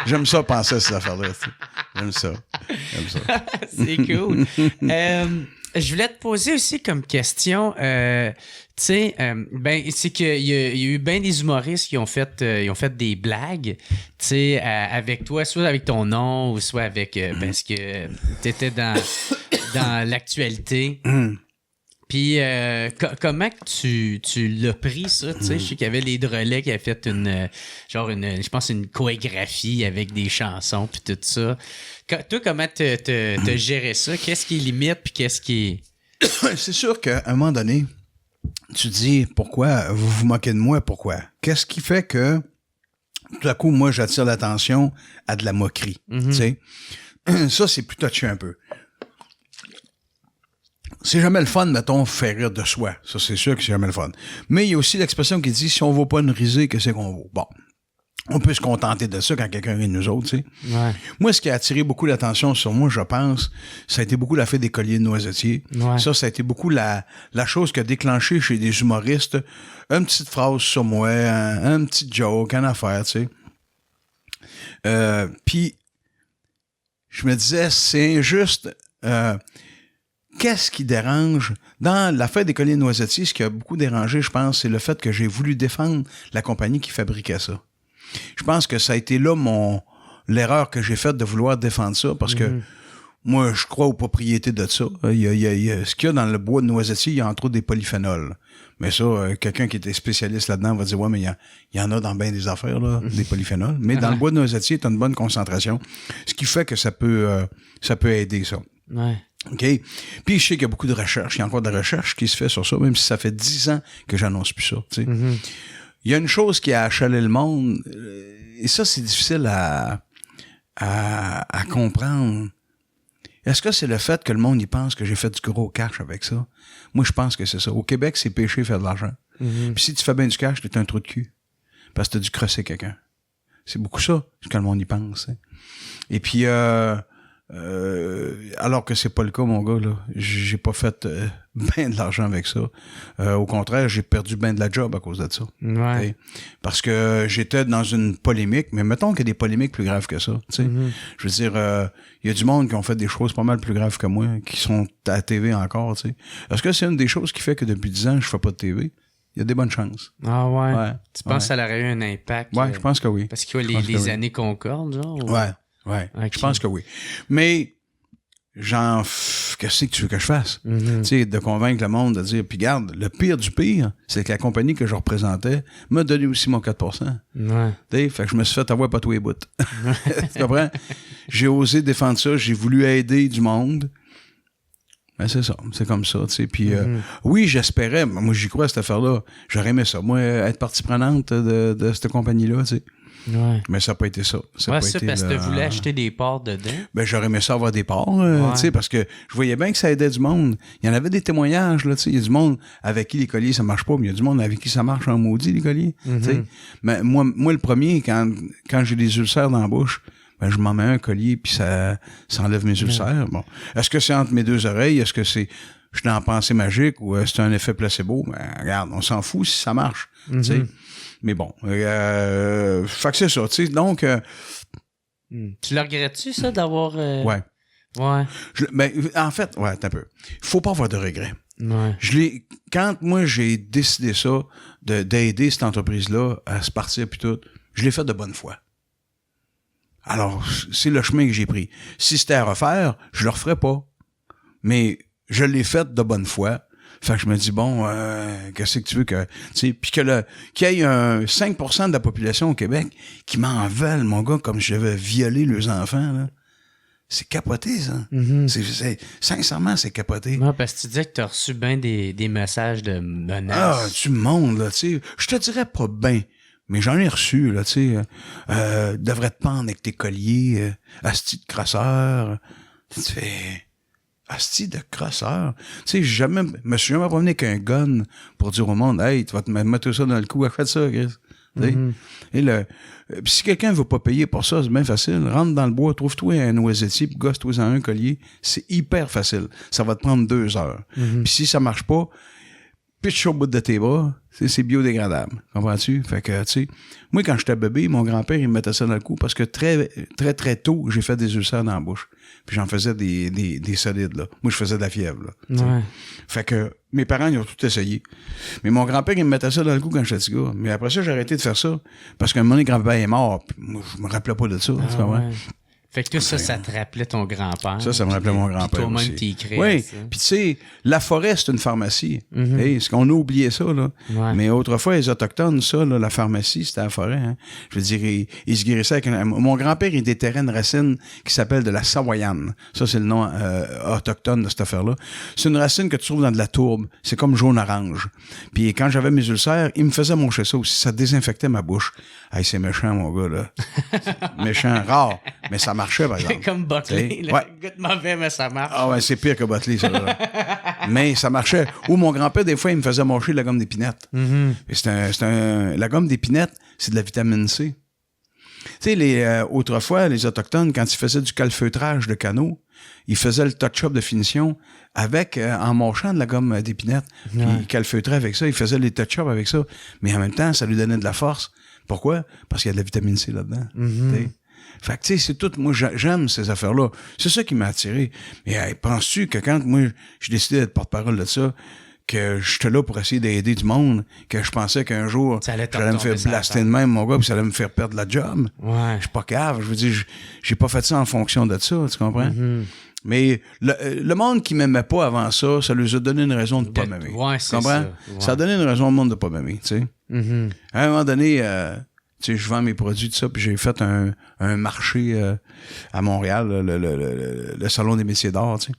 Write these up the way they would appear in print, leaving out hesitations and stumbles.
J'aime ça penser à ces affaires-là. J'aime ça. C'est cool. Je voulais te poser aussi comme question, c'est qu'il y a eu bien des humoristes qui ont fait des blagues, avec toi, soit avec ton nom ou soit avec parce que t'étais dans l'actualité. Puis comment que tu l'as pris ça, tu sais, je sais qu'il y avait les Drolets qui avaient fait je pense une chorégraphie avec des chansons puis tout ça. Toi, comment t'as géré ça? Qu'est-ce qui est limite puis qu'est-ce qui est... C'est sûr qu'à un moment donné, tu dis, pourquoi vous vous moquez de moi? Pourquoi? Qu'est-ce qui fait que tout à coup, moi, j'attire l'attention à de la moquerie, tu sais? Ça, c'est plus touché un peu. C'est jamais le fun, mettons, faire rire de soi. Ça, c'est sûr que c'est jamais le fun. Mais il y a aussi l'expression qui dit, si on vaut pas une risée, qu'est-ce qu'on vaut? Bon. On peut se contenter de ça quand quelqu'un rit de nous autres, tu sais. Ouais. Moi, ce qui a attiré beaucoup l'attention sur moi, je pense, ça a été beaucoup la fête des colliers de noisetiers. Ouais. Ça a été beaucoup la chose qui a déclenché chez des humoristes une petite phrase sur moi, un petit joke, une affaire, tu sais. Puis, je me disais, c'est injuste. Qu'est-ce qui dérange? Dans la fête des colliers de noisetiers, ce qui a beaucoup dérangé, je pense, c'est le fait que j'ai voulu défendre la compagnie qui fabriquait ça. Je pense que ça a été là l'erreur que j'ai faite de vouloir défendre ça, parce que moi, je crois aux propriétés de ça. Ce qu'il y a dans le bois de noisetier, il y a entre autres des polyphénols. Mais ça, quelqu'un qui était spécialiste là-dedans va dire, ouais, mais il y en a dans bien des affaires, là, des polyphénols. Mais dans le bois de noisetier, tu as une bonne concentration. Ce qui fait que ça peut aider ça. Ouais. OK? Puis je sais qu'il y a beaucoup de recherches. Il y a encore de la recherche qui se fait sur ça, même si ça fait 10 ans que j'annonce plus ça. Tu sais. Il y a une chose qui a achalé le monde, et ça, c'est difficile à comprendre. Est-ce que c'est le fait que le monde y pense que j'ai fait du gros cash avec ça? Moi, je pense que c'est ça. Au Québec, c'est péché faire de l'argent. Puis si tu fais bien du cash, t'es un trou de cul. Parce que t'as dû crosser quelqu'un. C'est beaucoup ça, ce que le monde y pense. Hein. Et puis, alors que c'est pas le cas, mon gars, là. J'ai pas fait ben de l'argent avec ça. Au contraire, j'ai perdu ben de la job à cause de ça. Ouais. T'sais. Parce que j'étais dans une polémique, mais mettons qu'il y a des polémiques plus graves que ça. Je veux dire, il y a du monde qui ont fait des choses pas mal plus graves que moi, qui sont à la TV encore. T'sais. Est-ce que c'est une des choses qui fait que depuis 10 ans, je fais pas de TV? Il y a des bonnes chances. Ah ouais? Ouais. Tu penses que ça aurait eu un impact? Ouais, je pense que oui. Parce qu'il y a les années concordent, genre? Ou... Ouais. Okay. Je pense que oui. Mais, qu'est-ce que tu veux que je fasse? Tu sais, de convaincre le monde de dire, puis garde, le pire du pire, c'est que la compagnie que je représentais m'a donné aussi mon 4%. Ouais. Fait que je me suis fait avoir pas tous les bouts. Tu comprends? J'ai osé défendre ça, j'ai voulu aider du monde. Ben, c'est ça, c'est comme ça, tu sais. Puis, oui, j'espérais, moi, j'y crois à cette affaire-là. J'aurais aimé ça. Moi, être partie prenante de cette compagnie-là, tu sais. Ouais. Mais ça n'a pas été ça. Ça parce que tu voulais acheter des parts dedans. Ben, j'aurais aimé ça avoir des parts, tu sais, parce que je voyais bien que ça aidait du monde. Il y en avait des témoignages, là, tu sais. Il y a du monde avec qui les colliers, ça marche pas, mais il y a du monde avec qui ça marche en maudit, les colliers, tu sais. Mais moi, le premier, quand j'ai des ulcères dans la bouche, ben, je m'en mets un collier, puis ça enlève mes ulcères. Bon. Est-ce que c'est entre mes deux oreilles? Est-ce que je suis dans la pensée magique ou c'est un effet placebo? Ben, regarde, on s'en fout si ça marche, tu sais. Mais bon, fait que c'est ça, tu sais, donc... Tu le regrettes-tu, ça, d'avoir... Ouais. Ouais. Ben, en fait, ouais, t'as un peu. Faut pas avoir de regrets. Ouais. Quand moi, j'ai décidé ça, d'aider cette entreprise-là à se partir puis tout, je l'ai fait de bonne foi. Alors, c'est le chemin que j'ai pris. Si c'était à refaire, je le referais pas. Mais je l'ai fait de bonne foi. Fait que je me dis, bon, qu'est-ce que tu veux que... Tu sais, puis qu'il y ait 5% de la population au Québec qui m'en veulent, mon gars, comme je devais violer leurs enfants, là. C'est capoté, ça. Sincèrement, c'est capoté. Ouais, parce que tu disais que tu as reçu bien des messages de menaces. Ah, tu montes, là, tu sais. Je te dirais pas bien, mais j'en ai reçu, là, tu sais. Devrais te pendre avec tes colliers, asti de crosseur. Tu fais... Asti de crosseur. Tu sais, me suis jamais promené avec un gun pour dire au monde, hey, tu vas te mettre ça dans le cou, fais ça, Chris. Et pis si quelqu'un veut pas payer pour ça, c'est bien facile. Rentre dans le bois, trouve-toi un noisetier, puis gosse-toi en un collier. C'est hyper facile. Ça va te prendre 2 heures. Puis si ça marche pas, pitches au bout de tes bras, c'est biodégradable. Comprends-tu? Fait que, tu sais, moi, quand j'étais bébé, mon grand-père, il me mettait ça dans le cou parce que très, très, très tôt, j'ai fait des ulcères dans la bouche. Puis j'en faisais des solides, là. Moi, je faisais de la fièvre, là. Ouais. Fait que mes parents, ils ont tout essayé. Mais mon grand-père, il me mettait ça dans le cou quand j'étais petit gars. Mais après ça, j'ai arrêté de faire ça parce qu'à un moment donné, grand-père est mort. Puis moi, je me rappelais pas de ça. Tu comprends? Ouais. Fait que toi, ça te rappelait ton grand-père. Ça me rappelait mon grand-père. Puis toi-même, aussi. t'es créé. Oui. Puis tu sais, la forêt, c'est une pharmacie. Hey, est-ce qu'on a oublié ça, là? Ouais. Mais autrefois, les Autochtones, ça, là, la pharmacie, c'était la forêt. Hein? Je veux dire, ils se guérissaient avec mon grand-père, il déterrait une racine qui s'appelle de la savoyane. Ça, c'est le nom autochtone de cette affaire-là. C'est une racine que tu trouves dans de la tourbe. C'est comme jaune-orange. Puis quand j'avais mes ulcères, il me faisait manger ça aussi. Ça désinfectait ma bouche. Hey, c'est méchant, mon gars, là. Méchant, rare. Mais ça marchait, par exemple. Comme Buckley, là. Ouais. Goûte mauvais, mais ça marche. Ah ouais, c'est pire que Buckley, ça. Là. Mais ça marchait. Ou mon grand-père, des fois, il me faisait manger de la gomme d'épinette. La gomme d'épinette, c'est de la vitamine C. Tu sais, autrefois, les Autochtones, quand ils faisaient du calfeutrage de canaux, ils faisaient le touch-up de finition avec, en mâchant de la gomme d'épinette. Puis ils calfeutraient avec ça, ils faisaient les touch-up avec ça. Mais en même temps, ça lui donnait de la force. Pourquoi? Parce qu'il y a de la vitamine C là-dedans. Fait que, tu sais, c'est tout. Moi, j'aime ces affaires-là. C'est ça qui m'a attiré. Mais hey, penses-tu que quand moi, j'ai décidé d'être porte-parole de ça, que j'étais là pour essayer d'aider du monde, que je pensais qu'un jour, j'allais me faire blaster de même, mon gars, puis ça allait me faire perdre la job. Ouais. Je suis pas cave. Je veux dire, j'ai pas fait ça en fonction de ça, tu comprends? Mais le monde qui m'aimait pas avant ça, ça lui a donné une raison de pas m'aimer. Ouais, c'est tu comprends? ça. Ouais. Ça a donné une raison au monde de pas m'aimer, tu sais. À un moment donné, tu sais, je vends mes produits, tout ça, puis j'ai fait un marché à Montréal, le Salon des métiers d'art, tu sais,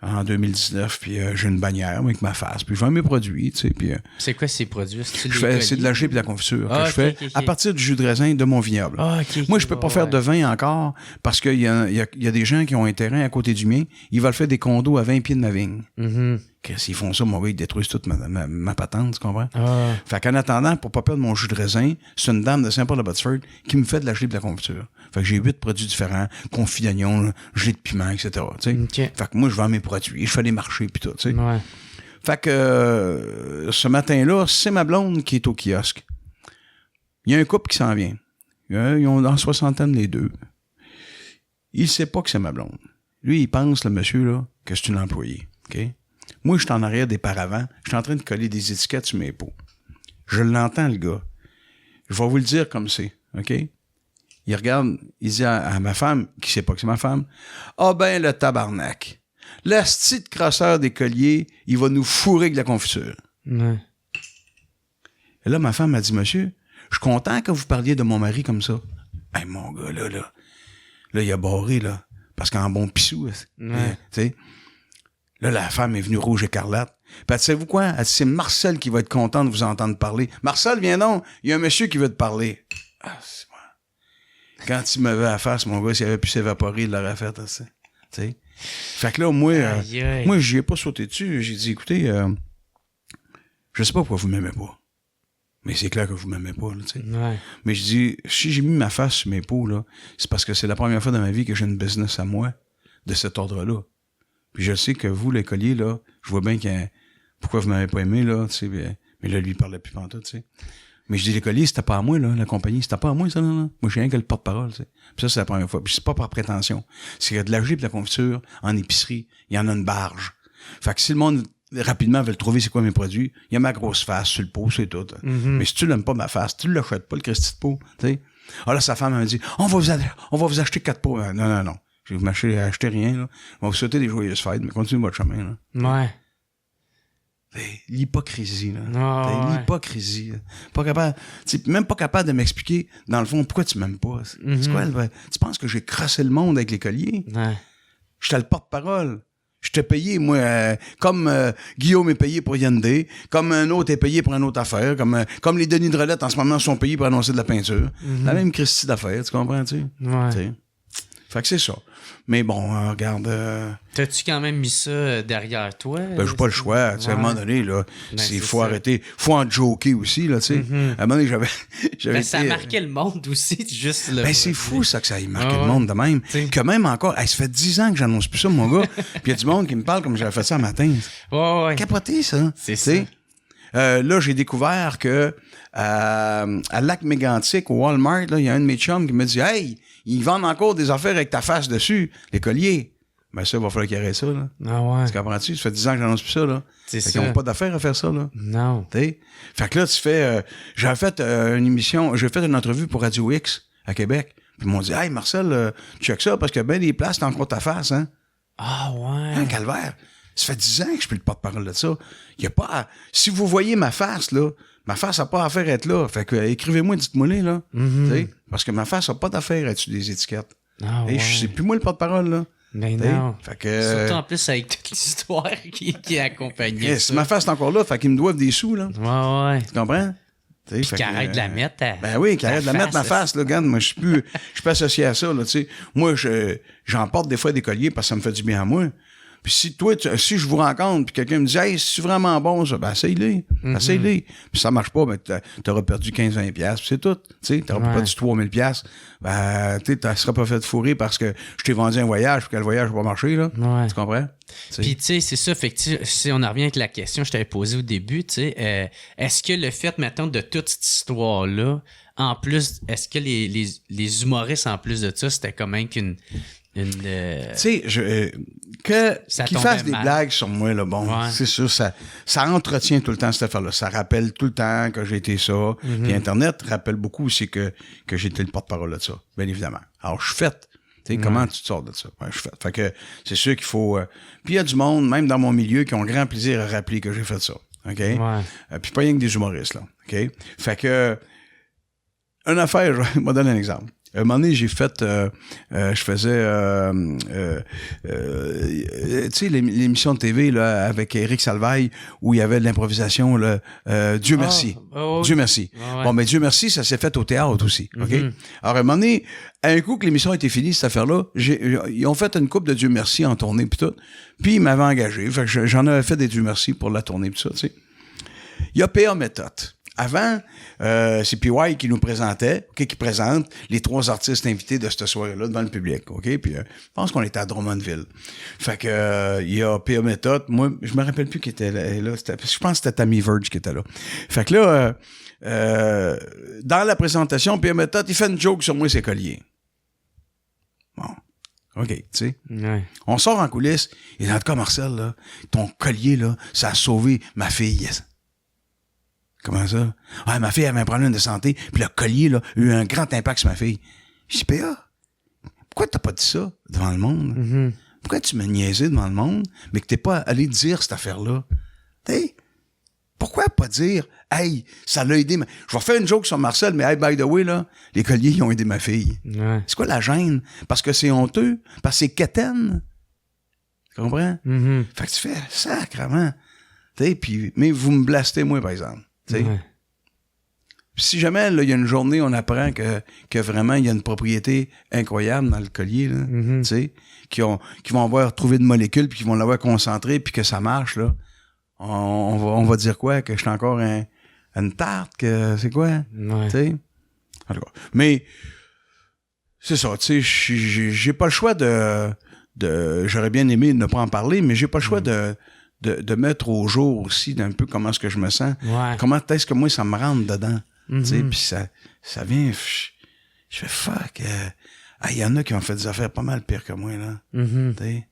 en 2019, puis j'ai une bannière avec ma face, puis je vends mes produits, tu sais, puis... c'est quoi ces produits? C'est de la gelée et de la confiture que je fais à partir du jus de raisin de mon vignoble. Moi, je peux pas faire de vin encore parce qu'il y a des gens qui ont un terrain à côté du mien, ils veulent faire des condos à 20 pieds de ma vigne. S'ils font ça, mon gars, ils détruisent toute ma patente, tu comprends? Fait qu'en attendant, pour pas perdre mon jus de raisin, c'est une dame de Saint-Paul-de-Botsford qui me fait de la gelée et de la confiture. Fait que j'ai 8 produits différents, confit d'oignon, gelée de piment, etc. Fait que moi, je vends mes produits, je fais des marchés puis tout, tu sais. Fait que ce matin-là, c'est ma blonde qui est au kiosque. Il y a un couple qui s'en vient. Ils ont dans la soixantaine les deux. Il sait pas que c'est ma blonde. Lui, il pense, le monsieur, là, que c'est une employée. OK? Moi, je suis en arrière des paravents. Je suis en train de coller des étiquettes sur mes pots. Je l'entends, le gars. Je vais vous le dire comme c'est. OK? Il regarde, il dit à ma femme, qui sait pas que c'est ma femme, « Ah ben, le tabarnak. Le sti de crosseur des colliers, il va nous fourrer avec de la confiture. » Et là, ma femme m'a dit, « Monsieur, je suis content que vous parliez de mon mari comme ça. » Hey, mon gars, là, il a barré, là, parce qu'en bon pissou, tu sais. Là, la femme est venue rouge écarlate. Puis, savez-vous quoi? Elle dit, c'est Marcel qui va être content de vous entendre parler. Marcel, viens donc. Il y a un monsieur qui veut te parler. Ah, c'est moi. Quand il m'avait à la face, mon gars, s'il avait pu s'évaporer, il l'aurait fait, tu sais. Fait que là, moi, j'y ai pas sauté dessus. J'ai dit, écoutez, je sais pas pourquoi vous m'aimez pas. Mais c'est clair que vous m'aimez pas, là, tu sais. Mais je dis, si j'ai mis ma face sur mes pots, là, c'est parce que c'est la première fois dans ma vie que j'ai une business à moi de cet ordre-là. Puis je sais que vous, les colliers, là, je vois bien pourquoi vous m'avez pas aimé, là, tu sais. Mais là, lui, il parlait plus pantoute, tu sais. Mais je dis, les colliers, c'était pas à moi, là, la compagnie, c'était pas à moi, ça, là. Moi, je suis rien que le porte-parole, tu sais. Puis ça, c'est la première fois. Puis c'est pas par prétention. C'est qu'il y a de la gelée et de la confiture en épicerie. Il y en a une barge. Fait que si le monde, rapidement, veut le trouver, c'est quoi mes produits, il y a ma grosse face sur le pot, c'est tout. Mais si tu l'aimes pas, ma face, tu l'achètes pas, le Christy de pot, tu sais. Ah là, sa femme, elle me dit, on va vous acheter 4 pots. Non. Je vais vous acheter rien, là. On va vous souhaiter des joyeuses fêtes, mais continuez votre chemin, là. L'hypocrisie, là. L'hypocrisie. Pas capable, même pas capable de m'expliquer, dans le fond, pourquoi tu m'aimes pas. C'est quoi, tu penses que j'ai crassé le monde avec les colliers? J'étais le porte-parole. Je t'ai payé, moi, comme Guillaume est payé pour Hyundai, comme un autre est payé pour une autre affaire, comme les Denis de Relette en ce moment sont payés pour annoncer de la peinture. La même Christie d'affaires, tu comprends, tu sais? Fait que c'est ça. Mais bon, regarde... T'as-tu quand même mis ça derrière toi? Ben, j'ai pas le choix. À un moment donné, là, faut arrêter. Faut en joker aussi, là, tu sais. À un moment donné, j'avais ça a marqué le monde aussi, juste le... Ben, c'est fou, ça, que ça ait marqué le monde de même. Que même encore... ça fait 10 ans que j'annonce plus ça, mon gars. Puis il y a du monde qui me parle comme j'avais fait ça un matin. Capoté, ça. C'est ça. Là, j'ai découvert que à Lac-Mégantic, au Walmart, il y a un de mes chums qui me dit « Hey, ils vendent encore des affaires avec ta face dessus, les colliers. » Ben ça, il va falloir qu'il arrête ça, là. Ah ouais. Tu comprends-tu? Ça fait 10 ans que j'annonce plus ça, là. C'est fait ça. qu'ils n'ont pas d'affaires à faire ça, là. Non. T'sais? Fait que là, tu fais... j'ai fait une émission, j'ai fait une entrevue pour Radio X à Québec. Puis ils m'ont dit « Hey, Marcel, check ça, parce que ben des places, t'as encore ta face, hein? » Ah ouais. Hein, calvaire. Ça fait 10 ans que je suis le porte-parole de ça. Il y a pas si vous voyez ma face, là, ma face n'a pas affaire à être là. Fait que écrivez-moi, dites-moi là. T'sais? Parce que ma face n'a pas d'affaire à être sur des étiquettes. Ah ouais. C'est plus moi le porte-parole, là. Mais T'sais? non. Fait que, surtout en plus avec toute l'histoire qui accompagnait ça. ma face est encore là, fait qu'ils me doivent des sous, là. Ouais, ouais. Tu comprends? Puis qu'arrête de la mettre. Ben oui, qu'arrête de la mettre, ma face, là. Regarde, moi, je suis plus associé à ça, là, tu sais. Moi, j'en porte des fois des colliers parce que ça me fait du bien à moi. Puis si je vous rencontre, puis quelqu'un me dit « Hey, c'est vraiment bon, ça? » Ben, essaye-les. Essaye-les. Puis ça marche pas, ben, t'auras perdu 15-20$, puis c'est tout. Tu sais, t'auras perdu 3000$. Ben, tu sais, tu seras pas fait fourrer parce que je t'ai vendu un voyage, puis que le voyage va pas marcher, là. Ouais. Tu comprends? Puis, tu sais, c'est ça. Fait que, si on en revient avec la question que je t'avais posée au début, tu sais, est-ce que le fait, maintenant, de toute cette histoire-là, en plus, est-ce que les humoristes, en plus de ça, c'était quand même qu'une... Tu sais, qu'ils fassent des blagues sur moi, là, bon, c'est sûr, ça entretient tout le temps cette affaire-là. Ça rappelle tout le temps que j'ai été ça. Puis Internet rappelle beaucoup aussi que j'ai été le porte-parole de ça, bien évidemment. Alors, je suis fait. Tu sais, comment tu te sors de ça? Ouais, je suis fait. Fait que c'est sûr qu'il faut... Puis il y a du monde, même dans mon milieu, qui ont grand plaisir à rappeler que j'ai fait ça. OK? Puis pas rien que des humoristes, là. OK? Fait que... Une affaire, je vais donner un exemple. À un moment donné, j'ai fait, je faisais, tu sais, l'émission de TV là avec Éric Salvaille où il y avait de l'improvisation là. Dieu merci, Dieu merci. Bon, mais Dieu merci, ça s'est fait au théâtre aussi, ok. Alors à un moment donné, un coup que l'émission était finie cette affaire-là, ils ont fait une coupe de Dieu merci en tournée puis tout, puis ils m'avaient engagé, fait que j'en avais fait des Dieu merci pour la tournée puis ça, tu sais. Il y a PA Méthode. Avant, c'est PY qui nous présentait, qui présente les 3 artistes invités de cette soirée-là devant le public, OK? Puis je pense qu'on était à Drummondville. Fait que il y a PA Méthode. Moi, je me rappelle plus qui était là. Je pense que c'était Tammy Verge qui était là. Fait que là, dans la présentation, PA Méthode, il fait une joke sur moi, ses colliers. Bon. OK, tu sais. Ouais. On sort en coulisses, et dans le cas, Marcel, là, ton collier, là, ça a sauvé ma fille. Comment ça? Ouais, ma fille avait un problème de santé, puis le collier, là, a eu un grand impact sur ma fille. Je dis, PA, pourquoi t'as pas dit ça devant le monde? Pourquoi tu m'as niaisé devant le monde, mais que t'es pas allé dire cette affaire-là? T'sais, pourquoi pas dire, hey, ça l'a aidé, je vais faire une joke sur Marcel, mais hey, by the way, là, les colliers, ils ont aidé ma fille. Ouais. C'est quoi la gêne? Parce que c'est honteux? Parce que c'est quétaine? Tu comprends? Fait que tu fais, sacrement. T'sais, puis, mais vous me blastez, moi, par exemple. Ouais. Si jamais il y a une journée on apprend que vraiment il y a une propriété incroyable dans le collier là, qui vont avoir trouvé de molécules puis qui vont l'avoir concentré puis que ça marche là, on va dire quoi, que je suis encore une tarte, que c'est quoi, t'sais? En tout cas, mais c'est ça, tu sais, j'ai pas le choix de j'aurais bien aimé ne pas en parler, mais j'ai pas le choix de mettre au jour aussi d'un peu comment est-ce que je me sens. Comment est-ce que moi, ça me rentre dedans. Tu sais, puis ça vient... Je fais fuck. Il y en a qui ont fait des affaires pas mal pires que moi, là. Tu sais.